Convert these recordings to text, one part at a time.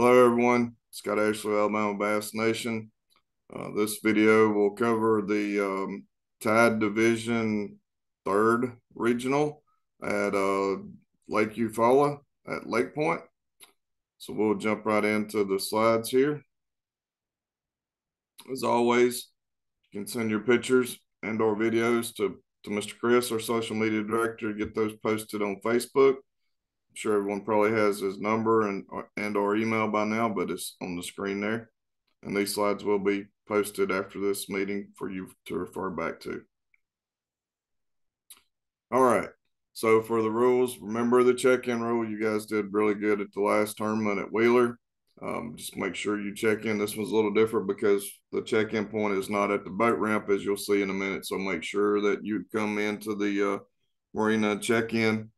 Hello everyone, Scott Ashley, Alabama Bass Nation. This video will cover the Tide Division 3rd Regional at Lake Eufaula at Lake Point. So we'll jump right into the slides here. As always, you can send your pictures and or videos to Mr. Chris, our social media director, to get those posted on Facebook. I'm sure everyone probably has his number and or email by now, but it's on the screen there. And these slides will be posted after this meeting for you to refer back to. All right. So for the rules, remember the check-in rule. You guys did really good at the last tournament at Wheeler. Just make sure you check in. This one's a little different because the check-in point is not at the boat ramp, as you'll see in a minute. So make sure that you come into the marina and check in.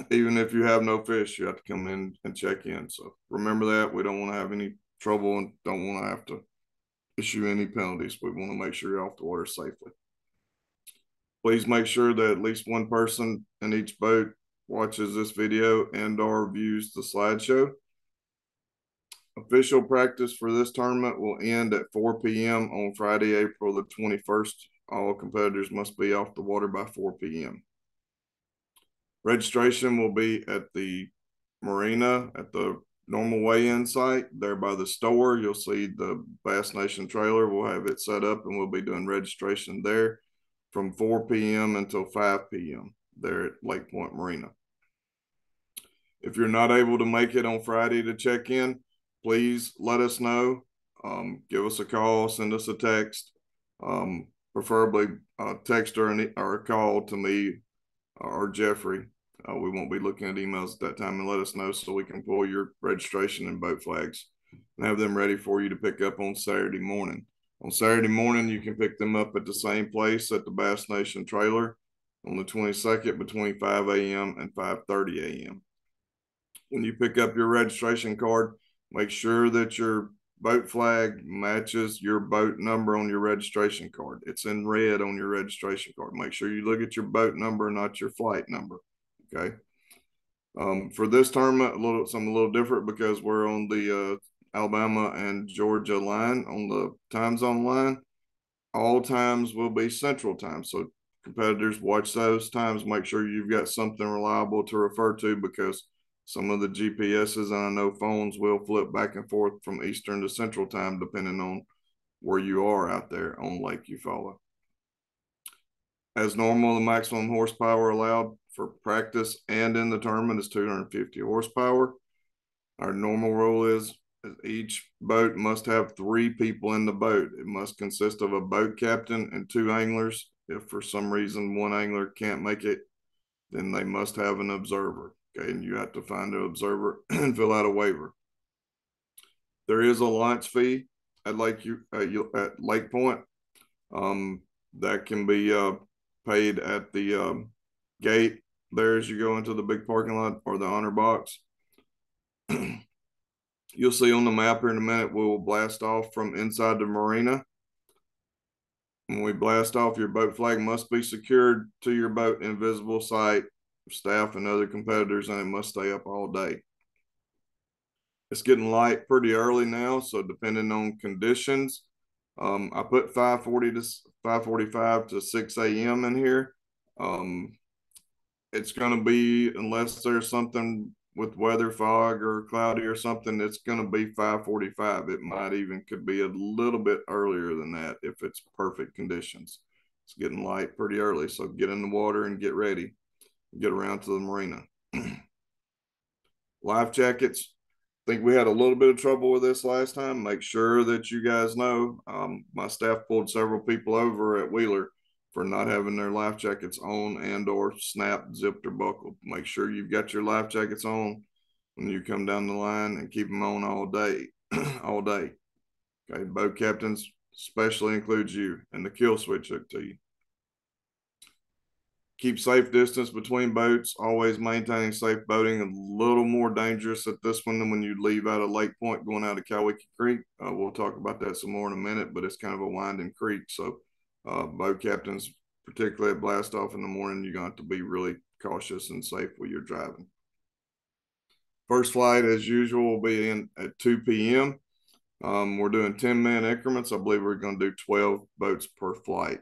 Even if you have no fish, you have to come in and check in. So remember that. We don't want to have any trouble and don't want to have to issue any penalties. We want to make sure you're off the water safely. Please make sure that at least one person in each boat watches this video and or views the slideshow. Official practice for this tournament will end at 4 p.m. on Friday, April the 21st. All competitors must be off the water by 4 p.m. Registration will be at the marina at the normal weigh-in site there by the store. You'll see the Bass Nation trailer. We'll have it set up and we'll be doing registration there from 4 p.m. until 5 p.m. there at Lake Point Marina. If you're not able to make it on Friday to check in, please let us know. Give us a call, send us a text, preferably a text or a call to me or Jeffrey. We won't be looking at emails at that time, and let us know so we can pull your registration and boat flags and have them ready for you to pick up on Saturday morning. On Saturday morning, you can pick them up at the same place at the Bass Nation trailer on the 22nd between 5 a.m. and 5:30 a.m. When you pick up your registration card, make sure that your boat flag matches your boat number on your registration card. It's in red on your registration card. Make sure you look at your boat number, not your flight number. Okay. For this tournament, something a little different because we're on the Alabama and Georgia line on the time zone line. All times will be Central Time. So competitors watch those times. Make sure you've got something reliable to refer to because some of the GPSs and I know phones will flip back and forth from Eastern to Central Time depending on where you are out there on Lake Eufaula. As normal, the maximum horsepower allowed for practice and in the tournament is 250 horsepower. Our normal rule is each boat must have 3 people in the boat. It must consist of a boat captain and 2 anglers. If for some reason one angler can't make it, then they must have an observer. Okay, and you have to find an observer and fill out a waiver. There is a launch fee at Lake Point. That can be paid at the gate there as you go into the big parking lot or the honor box. You'll see on the map here in a minute, we will blast off from inside the marina. When we blast off, your boat flag must be secured to your boat in visible sight of staff and other competitors, and it must stay up all day. It's getting light pretty early now, so depending on conditions, I put 5:40 to 5:45 to 6 a.m. in here. It's going to be, unless there's something with weather, fog or cloudy or something, it's going to be 5:45. It might even could be a little bit earlier than that if it's perfect conditions. It's getting light pretty early, so get in the water and get ready. Get around to the marina. Life jackets. I think we had a little bit of trouble with this last time. Make sure that you guys know. My staff pulled several people over at Wheeler for not having their life jackets on and or snapped, zipped, or buckled. Make sure you've got your life jackets on when you come down the line and keep them on all day, all day. Okay, boat captains especially includes you and the kill switch hook to you. Keep safe distance between boats, always maintaining safe boating. A little more dangerous at this one than when you leave out of Lake Point going out of Cowicky Creek. We'll talk about that some more in a minute, but it's kind of a winding creek. So boat captains, particularly at blast off in the morning, you're going to have to be really cautious and safe while you're driving. First flight, as usual, will be in at 2 p.m. We're doing 10-minute increments. I believe we're going to do 12 boats per flight.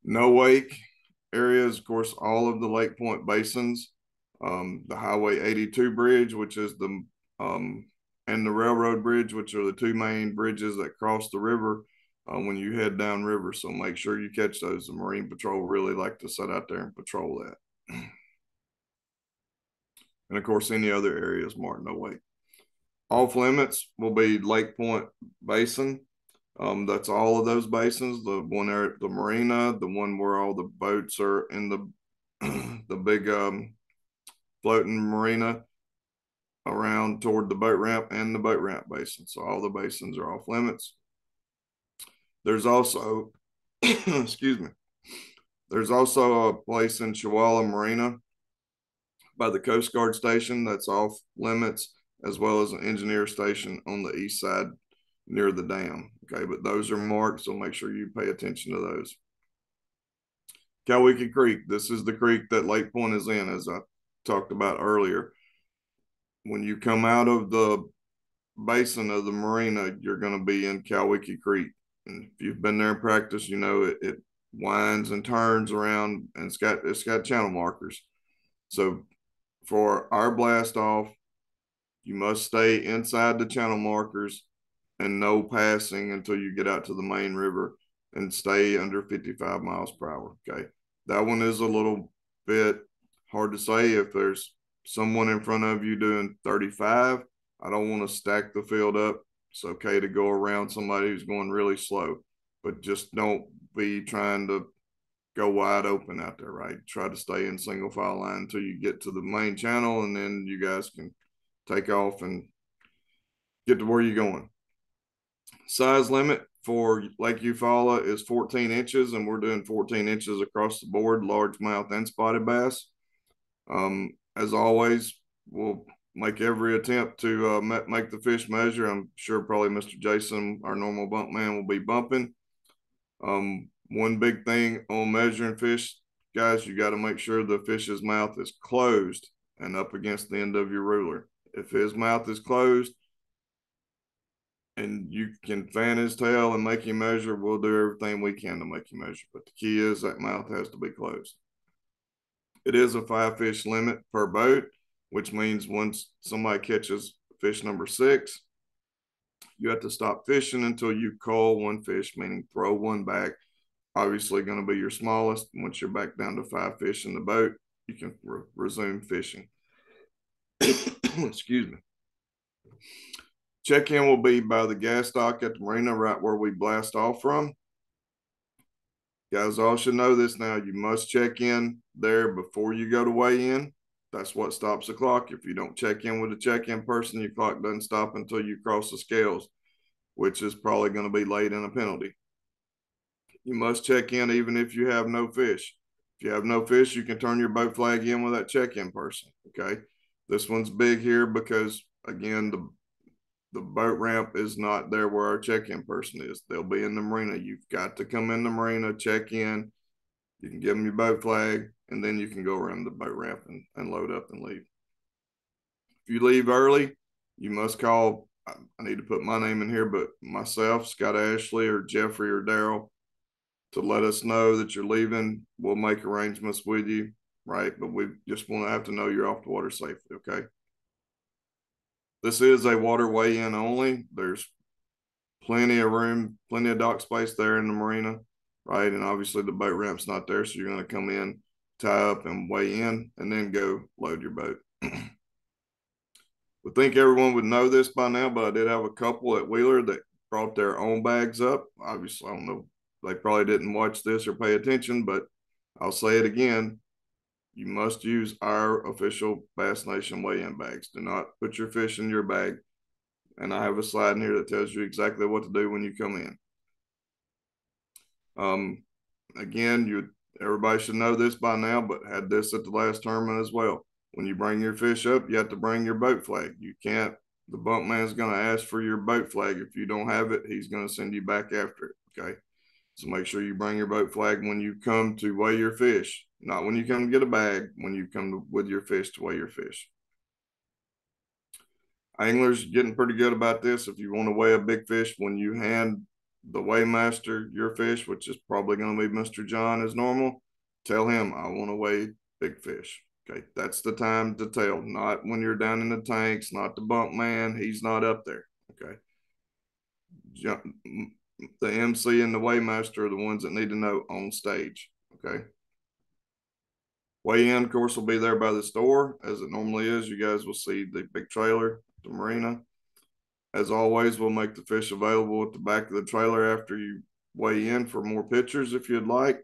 No wake areas, of course, all of the Lake Point basins, the Highway 82 bridge, which is and the railroad bridge, which are the two main bridges that cross the river when you head down river. So make sure you catch those. The Marine Patrol really like to sit out there and patrol that. And of course, any other areas marked no wake. Off limits will be Lake Point Basin. That's all of those basins. The one there at the marina, the one where all the boats are in the the big floating marina around toward the boat ramp and the boat ramp basin. So all the basins are off limits. There's also, excuse me, there's also a place in Eufaula Marina by the Coast Guard station that's off limits, as well as an engineer station on the east side near the dam. Okay, but those are marked, so make sure you pay attention to those. Cowicky Creek, this is the creek that Lake Point is in, as I talked about earlier. When you come out of the basin of the marina, you're going to be in Cowicky Creek. And if you've been there in practice, you know it winds and turns around, and it's got channel markers. So for our blast off, you must stay inside the channel markers and no passing until you get out to the main river, and stay under 55 miles per hour. Okay. That one is a little bit hard to say. If there's someone in front of you doing 35, I don't want to stack the field up. It's okay to go around somebody who's going really slow, but just don't be trying to go wide open out there, right? Try to stay in single file line until you get to the main channel, and then you guys can take off and get to where you're going. Size limit for Lake Eufaula is 14 inches, and we're doing 14 inches across the board, largemouth and spotted bass. As always, we'll make every attempt to make the fish measure. I'm sure probably Mr. Jason, our normal bump man, will be bumping. One big thing on measuring fish, guys, you got to make sure the fish's mouth is closed and up against the end of your ruler. If his mouth is closed and you can fan his tail and make him measure, we'll do everything we can to make him measure. But the key is that mouth has to be closed. It is a 5 fish limit per boat, which means once somebody catches fish number 6, you have to stop fishing until you cull one fish, meaning throw one back. Obviously going to be your smallest. Once you're back down to 5 fish in the boat, you can resume fishing. Excuse me. Check-in will be by the gas dock at the marina, right where we blast off from. Guys all should know this now. You must check in there before you go to weigh in. That's what stops the clock. If you don't check in with a check-in person, your clock doesn't stop until you cross the scales, which is probably going to be late in a penalty. You must check in even if you have no fish. If you have no fish, you can turn your boat flag in with that check-in person. Okay. This one's big here because, again, the boat ramp is not there where our check-in person is. They'll be in the marina. You've got to come in the marina, check in. You can give them your boat flag, and then you can go around the boat ramp and load up and leave. If you leave early, you must call. I need to put my name in here, but myself, Scott Ashley, or Jeffrey or Daryl, to let us know that you're leaving. We'll make arrangements with you, right? But we just want to have to know you're off the water safely, okay? This is a waterway in only. There's plenty of room, plenty of dock space there in the marina, right? And obviously the boat ramp's not there, so you're going to come in, tie up, and weigh in, and then go load your boat. Would think everyone would know this by now, but I did have a couple at Wheeler that brought their own bags up. Obviously, I don't know. They probably didn't watch this or pay attention, but I'll say it again. You must use our official Bass Nation weigh-in bags. Do not put your fish in your bag. And I have a slide in here that tells you exactly what to do when you come in. Again, everybody should know this by now, but had this at the last tournament as well. When you bring your fish up, you have to bring your boat flag. You can't, the bump man's going to ask for your boat flag. If you don't have it, he's going to send you back after it, okay? So make sure you bring your boat flag when you come to weigh your fish, not when you come to get a bag, when you come with your fish to weigh your fish. Anglers getting pretty good about this. If you want to weigh a big fish, when you hand the weighmaster your fish, which is probably going to be Mr. John as normal, tell him, I want to weigh big fish. Okay, that's the time to tell, not when you're down in the tanks, not the bunk man. He's not up there. Okay. The MC and the weighmaster are the ones that need to know on stage. Okay. Weigh in, of course, will be there by the store as it normally is. You guys will see the big trailer, the marina. As always, we'll make the fish available at the back of the trailer after you weigh in for more pictures if you'd like.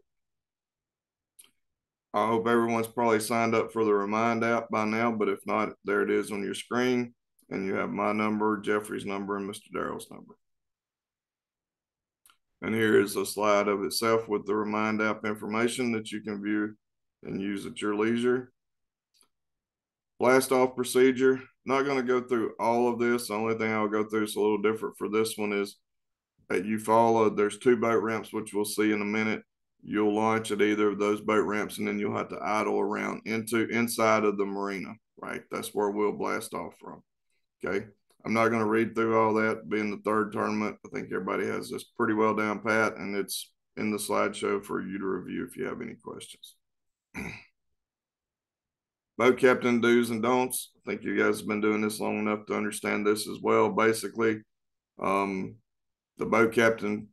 I hope everyone's probably signed up for the Remind app by now, but if not, there it is on your screen. And you have my number, Jeffrey's number, and Mr. Darrell's number. And here is a slide of itself with the Remind app information that you can view and use at your leisure. Blast off procedure. Not going to go through all of this. The only thing I'll go through is a little different for this one is at Eufaula, there's 2 boat ramps, which we'll see in a minute. You'll launch at either of those boat ramps, and then you'll have to idle around inside of the marina, right? That's where we'll blast off from. Okay. I'm not going to read through all that. Being the 3rd tournament, I think everybody has this pretty well down pat, and it's in the slideshow for you to review if you have any questions. Boat captain do's and don'ts. I think you guys have been doing this long enough to understand this as well. Basically, the boat captain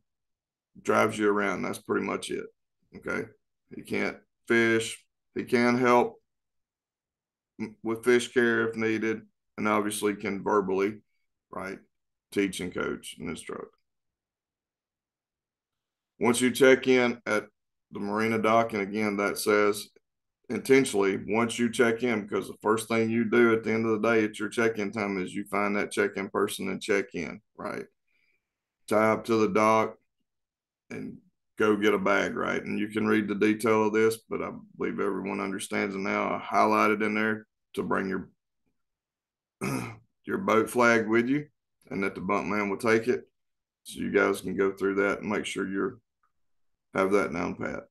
drives you around. That's pretty much it. Okay. He can't fish. He can help with fish care if needed, and obviously can verbally, right, teach and coach and instruct. Once you check in at the marina dock, and again, that says intentionally, once you check in, because the first thing you do at the end of the day at your check-in time is you find that check-in person and check in, right? Tie up to the dock and go get a bag, right? And you can read the detail of this, but I believe everyone understands it now. I highlighted in there to bring your your boat flag with you, and that the bunk man will take it. So you guys can go through that and make sure you have that down pat.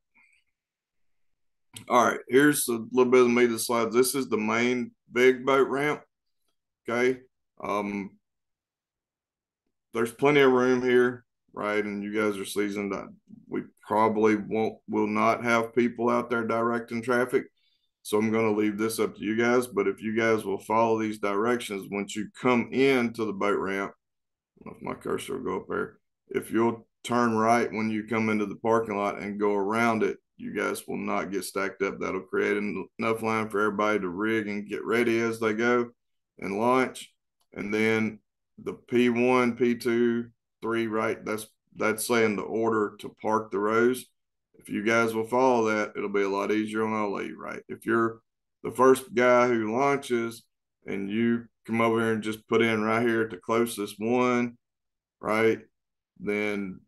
All right, here's a little bit of the meat of the slides. This is the main big boat ramp. Okay. There's plenty of room here, right? And you guys are seasoned. We probably will not have people out there directing traffic. So I'm going to leave this up to you guys. But if you guys will follow these directions, once you come into the boat ramp, I don't know if my cursor will go up there. If you'll turn right when you come into the parking lot and go around it, you guys will not get stacked up. That'll create enough line for everybody to rig and get ready as they go and launch. And then the P1, P2, 3, right? That's saying the order to park the rows. If you guys will follow that, it'll be a lot easier on all of you, right? If you're the first guy who launches and you come over here and just put in right here at the closest one, right? Then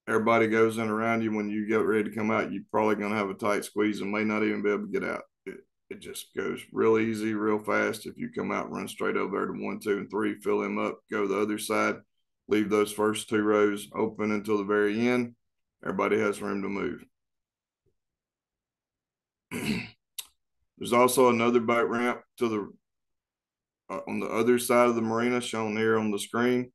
everybody goes in around you. When you get ready to come out, you're probably going to have a tight squeeze and may not even be able to get out. It just goes real easy, real fast. If you come out, run straight over there to 1, 2, and 3, fill them up, go the other side, leave those first 2 rows open until the very end. Everybody has room to move. There's also another boat ramp to the on the other side of the marina shown here on the screen.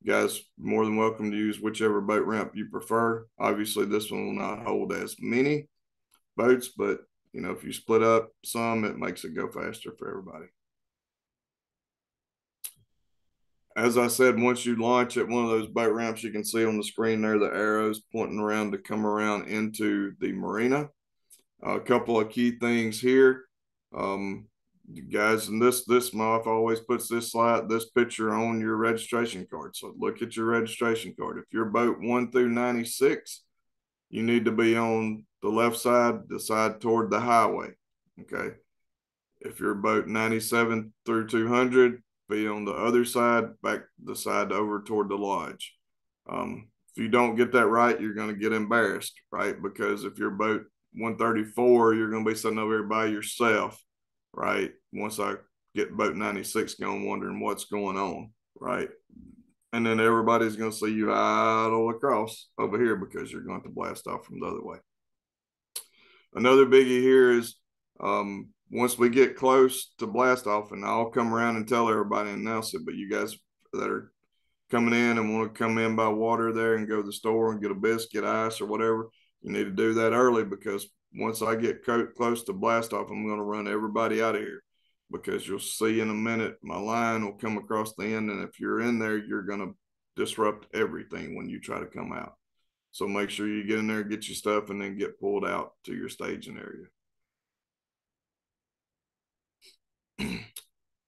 You guys more than welcome to use whichever boat ramp you prefer. Obviously, this one will not hold as many boats, but you know, if you split up some, it makes it go faster for everybody. As I said, once you launch at one of those boat ramps, you can see on the screen there the arrows pointing around to come around into the marina. A couple of key things here. Guys, and this my wife always puts this picture on your registration card. So look at your registration card. If you're boat 1 through 96, you need to be on the left side, the side toward the highway. Okay. If you're boat 97 through 200, be on the other side, back the side over toward the lodge. If you don't get that right, you're going to get embarrassed, right? Because if you're boat 134, you're going to be sitting over here by yourself, right? Once I get boat 96 going, wondering what's going on, right? And then everybody's going to see you idle across over here because you're going to blast off from the other way. Another biggie here is once we get close to blast off, and I'll come around and tell everybody and announce it, but you guys that are coming in and want to come in by water there and go to the store and get a biscuit, ice, or whatever, you need to do that early, because once I get close to blast off, I'm going to run everybody out of here, because you'll see in a minute my line will come across the end, and if you're in there, you're going to disrupt everything when you try to come out. So make sure you get in there, get your stuff, and then get pulled out to your staging area.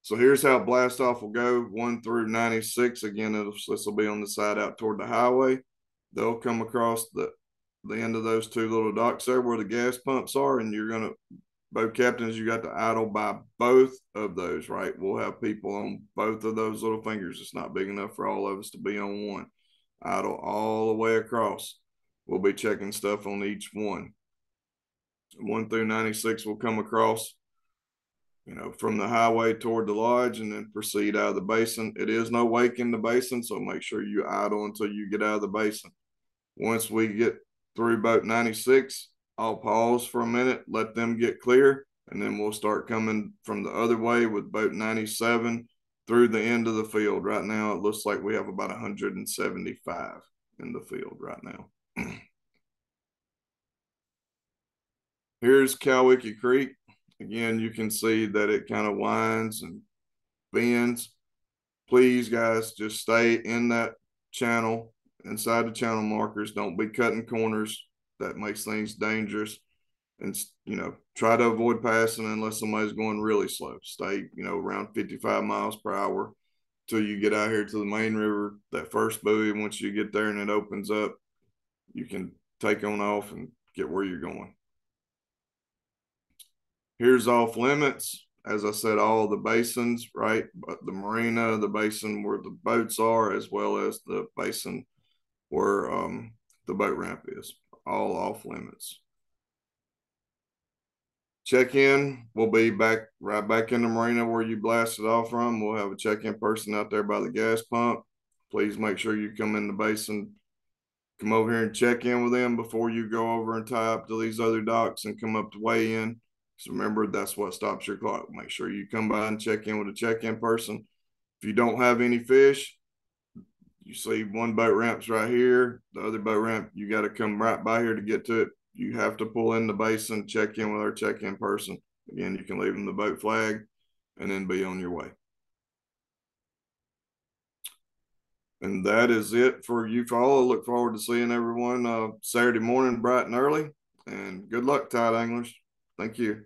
So here's how blast off will go, 1 through 96. Again, this will be on the side out toward the highway. They'll come across the end of those two little docks there where the gas pumps are, and you're going to, boat captains, you got to idle by both of those, right? We'll have people on both of those little fingers. It's not big enough for all of us to be on one. Idle all the way across. We'll be checking stuff on each one. 1 through 96 will come across, from the highway toward the lodge, and then proceed out of the basin. It is no wake in the basin, so make sure you idle until you get out of the basin. Once we get through boat 96, I'll pause for a minute, let them get clear, and then we'll start coming from the other way with boat 97 through the end of the field. Right now, it looks like we have about 175 in the field right now. Here's Cowicky Creek. Again, you can see that it kind of winds and bends. Please, guys, just stay in that channel, inside the channel markers. Don't be cutting corners. That makes things dangerous. And, try to avoid passing unless somebody's going really slow. Stay, around 55 miles per hour till you get out here to the main river, that first buoy. Once you get there and it opens up, you can take on off and get where you're going. Here's off limits. As I said, all the basins, right? But the marina, the basin where the boats are, as well as the basin where the boat ramp is, all off limits. Check-in will be right back in the marina where you blasted off from. We'll have a check-in person out there by the gas pump. Please make sure you come in the basin, come over here and check in with them before you go over and tie up to these other docks and come up to weigh in. So remember, that's what stops your clock. Make sure you come by and check in with a check-in person. If you don't have any fish, you see one boat ramp's right here. The other boat ramp, you got to come right by here to get to it. You have to pull in the basin, check in with our check-in person. Again, you can leave them the boat flag and then be on your way. And that is it for Eufaula. Look forward to seeing everyone Saturday morning bright and early. And good luck, tide anglers. Thank you.